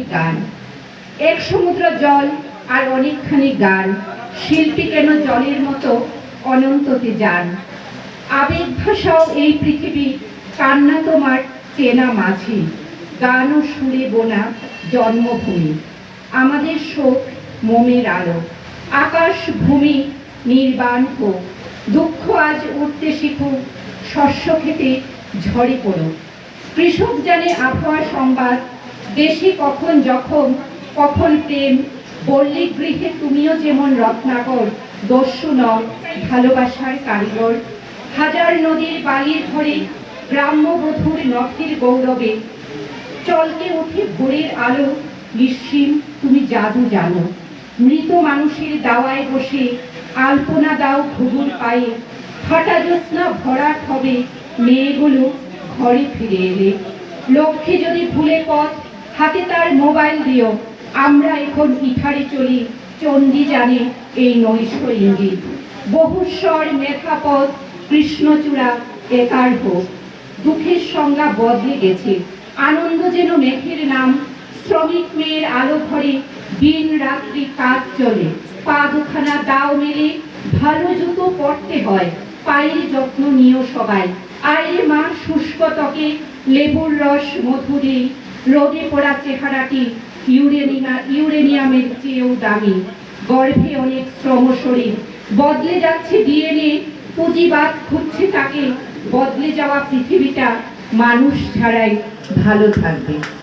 অনেকখানি গান, এক সমুদ্র জল আর অনেকখানি গান, শিল্পী কেন জলের মতো অনন্ততে যান। আবেগ ভাষাও এই পৃথিবী, কান্না তোমার চেনা মাঝি, গান ও সুরে বোনা জন্মভূমি, আমাদের শোক মোমের আলো, আকাশ ভূমি নির্বাণ হোক, দুঃখ আজ উঠতে শিখুক, শস্য খেতে ঝরে পড়ুক। কৃষক জানে আবহাওয়া সংবাদ, দেশে কখন যখন কখন প্রেম, বললে গৃহে তুমিও যেমন রত্নাকর, দস্যু নও ভালোবাসার কারিগর। হাজার নদীর বালির ঘরে গ্রাম্য বধূর নখের গৌরবে, চলকে ওঠে ভোরের আলো, নিশ্চিম তুমি জাদু জানো। মৃত মানুষের দাওয়ায় বসে আলপনা দাও ঘুঘুর পায়ে, ফাটা জ্যোৎস্না ভরাট হবে মেয়েগুলো ঘরে ফিরে এলে। লক্ষ্মী যদি ভুলে পথ, হাতে তার মোবাইল দিও, আমরা এখন ইথারে চলি, চণ্ডী জানে এই নৈশ ইঙ্গিত। বহুস্বর মেধাপথ কৃষ্ণচূড়া একার হোক, দুঃখের সংজ্ঞা বদলে গেছে, আনন্দ যেন মেঘের নাম। শ্রমিক মেয়ের আলো ঘরে দিন রাত্রি কাজ চলে, পা দুখানা দাও মেলে ভালো জুতো পরতে হয়, পায়ের যত্ন নিও সবাই। আয়ে মা শুষ্ক ত্বকে লেবুর রস মধু দেই, রোদে পোড়া চেহারাটি ইউরেনিয়ামের চেয়েও দামি। গর্ভে অনেক শ্রম শরীর, বদলে যাচ্ছে ডিএনএ, পুঁজিবাদ খুঁজছে তাকে, বদলে যাওয়া পৃথিবীটা মানুষ ছাড়াই ভালো থাকবে।